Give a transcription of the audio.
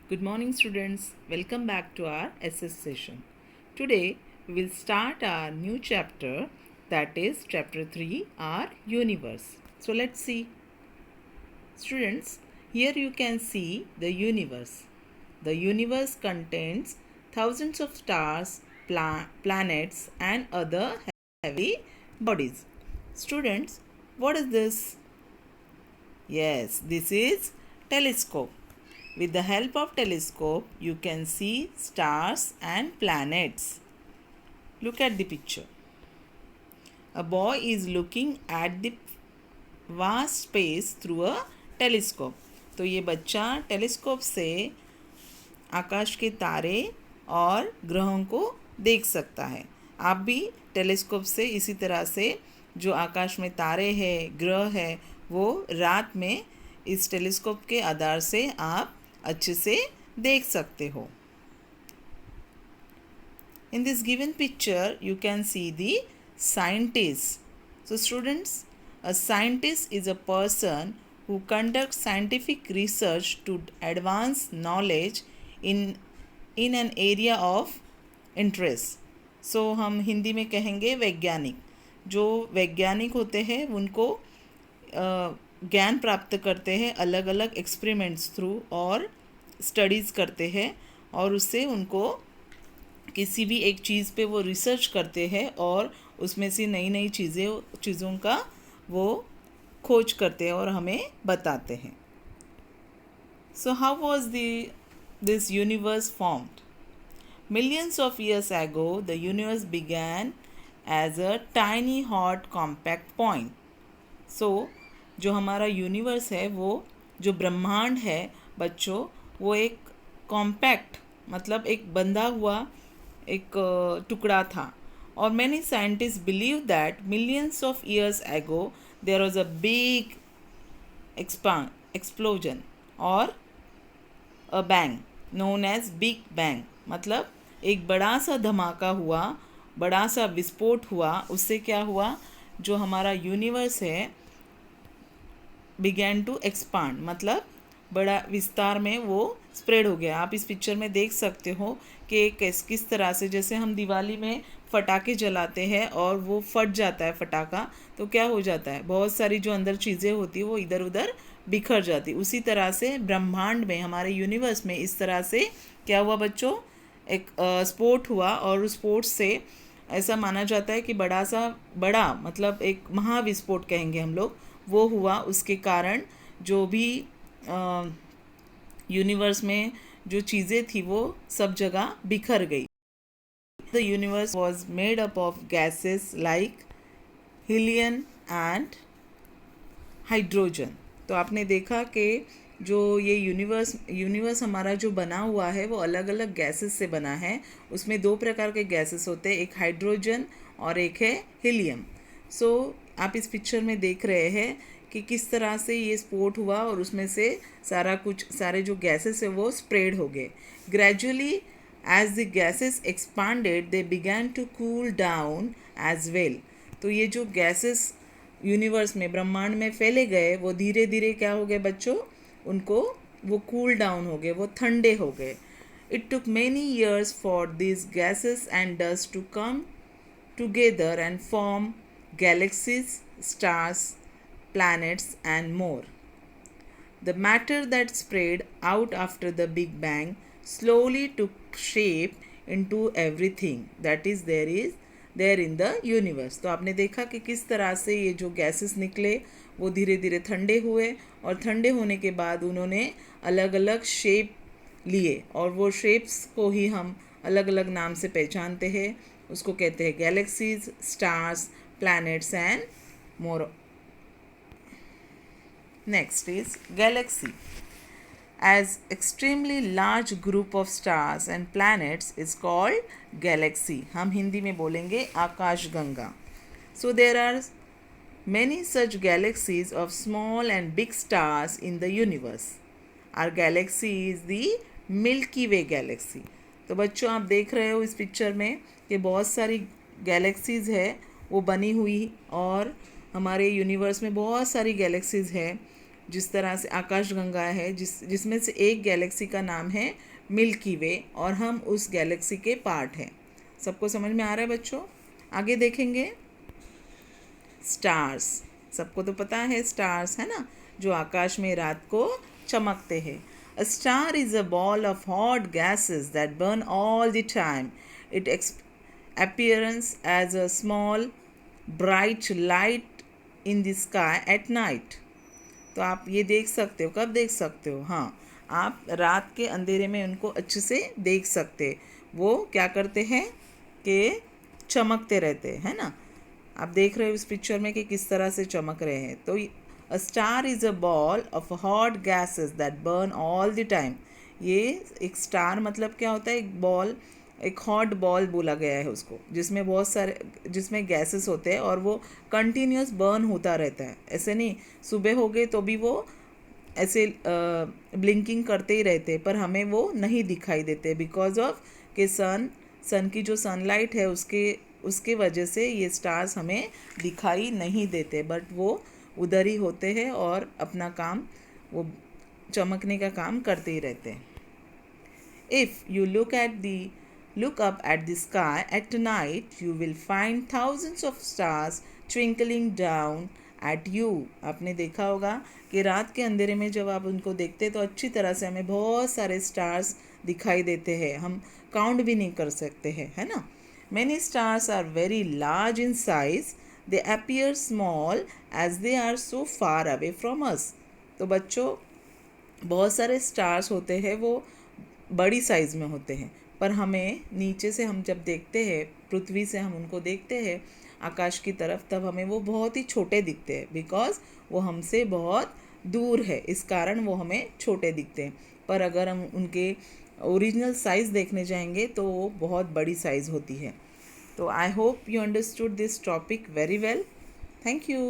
Good morning, students. Welcome back to our SS session. Today, we will start our new chapter, that is chapter 3, our universe. So, let's see. Students, here you can see the universe. The universe contains thousands of stars, planets, and other heavy bodies. Students, what is this? Yes, this is telescope. With the help of telescope, you can see stars and planets. Look at the picture. A boy is looking at the vast space through a telescope. तो ये बच्चा telescope से आकाश के तारे और ग्रहों को देख सकता है. आप भी टेलीस्कोप से इसी तरह से जो आकाश में तारे हैं, ग्रह है, वो रात में इस टेलीस्कोप के आधार से आप अच्छे से देख सकते हो. In this given picture, you can see the scientist. So students, a scientist is a person who conducts scientific research to advance knowledge in an area of interest. So हम हिंदी में कहेंगे वैज्ञानिक. जो वैज्ञानिक होते हैं उनको ज्ञान प्राप्त करते हैं अलग अलग एक्सपेरिमेंट्स थ्रू और स्टडीज़ करते हैं और उससे उनको किसी भी एक चीज़ पे वो रिसर्च करते हैं और उसमें से नई नई चीज़ों का वो खोज करते हैं और हमें बताते हैं. So how was this universe formed? Millions of years ago, the universe began as a tiny hot compact point. So, जो हमारा यूनिवर्स है वो जो ब्रह्मांड है बच्चों, वो एक कॉम्पैक्ट मतलब एक बंधा हुआ एक टुकड़ा था. और many scientists believe that millions of years ago there was a big explosion और a bang known as big bang. मतलब एक बड़ा सा धमाका हुआ, बड़ा सा विस्फोट हुआ. उससे क्या हुआ, जो हमारा यूनिवर्स है बिगैन टू एक्सपांड मतलब बड़ा विस्तार में वो स्प्रेड हो गया. आप इस पिक्चर में देख सकते हो कि किस तरह से, जैसे हम दिवाली में फटाके जलाते हैं और वो फट जाता है फटाका, तो क्या हो जाता है, बहुत सारी जो अंदर चीज़ें होती है वो इधर उधर बिखर जाती. उसी तरह से ब्रह्मांड में, हमारे यूनिवर्स में इस तरह से क्या हुआ बच्चों, एक स्फोट हुआ. और उस स्फोट से ऐसा माना जाता है कि बड़ा मतलब एक महाविस्फोट कहेंगे हम लोग, वो हुआ. उसके कारण जो भी यूनिवर्स में जो चीज़ें थी वो सब जगह बिखर गई. The universe was made up of gases like helium and hydrogen. तो आपने देखा कि जो ये यूनिवर्स हमारा जो बना हुआ है वो अलग अलग गैसेस से बना है. उसमें दो प्रकार के गैसेस होते हैं, एक हाइड्रोजन और एक है हीलियम. सो आप इस पिक्चर में देख रहे हैं कि किस तरह से ये स्फोट हुआ और उसमें से सारे जो गैसेस है वो स्प्रेड हो गए. Gradually as the gases expanded they began to cool down as well. तो ये जो गैसेस यूनिवर्स में, ब्रह्मांड में फैले गए, वो धीरे धीरे क्या हो गए बच्चों, उनको वो कूल डाउन हो गए, वो ठंडे हो गए. It took many years for this gases and dust to come together and form galaxies, stars, planets, and more. The matter that spread out after the Big Bang slowly took shape into everything that is there in the universe. तो आपने देखा कि किस तरह से ये जो gases निकले वो धीरे धीरे ठंडे हुए और ठंडे होने के बाद उन्होंने अलग अलग शेप लिए और वो शेप्स को ही हम अलग अलग नाम से पहचानते हैं. उसको कहते हैं galaxies, stars, planets and more. Next is galaxy. As extremely large group of stars and planets is called galaxy. हम हिंदी में बोलेंगे आकाश Ganga. So there are many such galaxies of small and big stars in the universe. Our galaxy is the Milky Way galaxy. तो बच्चों आप देख रहे हो इस पिक्चर में कि बहुत सारी गैलेक्सीज़ है वो बनी हुई और हमारे यूनिवर्स में बहुत सारी गैलेक्सीज़ हैं जिस तरह से आकाशगंगा है जिसमें से एक गैलेक्सी का नाम है मिल्की वे और हम उस गैलेक्सी के पार्ट हैं। सबको समझ में आ रहा है बच्चों? आगे देखेंगे स्टार्स। सबको तो पता है स्टार्स, है ना, जो आकाश में रात को चमकते हैं। A star is a ball of hot gases that burn all the time. It appears as a small bright light in the sky at night. तो आप ये देख सकते हो, कब देख सकते हो? हाँ, आप रात के अंधेरे में उनको अच्छे से देख सकते। वो क्या करते हैं कि चमकते रहते हैं ना। आप देख रहे हो इस पिक्चर में कि किस तरह से चमक रहे हैं। तो a star is a ball of hot gases that burn all the time. ये एक स्टार मतलब क्या होता है? एक बॉल, एक हॉट बॉल बोला गया है उसको, जिसमें बहुत सारे जिसमें गैसेस होते हैं और वो कंटिन्यूस बर्न होता रहता है। ऐसे नहीं सुबह हो गए तो भी वो ऐसे ब्लिंकिंग करते ही रहते, पर हमें वो नहीं दिखाई देते बिकॉज ऑफ कि सन की जो सनलाइट है उसके वजह से ये स्टार्स हमें दिखाई नहीं देते, बट वो उधर ही होते हैं और अपना काम, वो चमकने का काम करते ही रहते हैं। If you look up at the sky at night, you will find thousands of stars twinkling down at you. आपने देखा होगा कि रात के अंधेरे में जब आप उनको देखते तो अच्छी तरह से हमें बहुत सारे स्टार्स दिखाई देते हैं, हम काउंट भी नहीं कर सकते हैं, है ना। Many stars are very large in size. They appear small as they are so far away from us. तो बच्चों, बहुत सारे स्टार्स होते हैं, वो बड़ी साइज़ में होते हैं, पर हमें नीचे से हम जब देखते हैं, पृथ्वी से हम उनको देखते हैं आकाश की तरफ, तब हमें वो बहुत ही छोटे दिखते हैं बिकॉज वो हमसे बहुत दूर है, इस कारण वो हमें छोटे दिखते हैं। पर अगर हम उनके ओरिजिनल साइज़ देखने जाएंगे तो वो बहुत बड़ी साइज़ होती है। तो I hope you understood this topic very well. Thank you.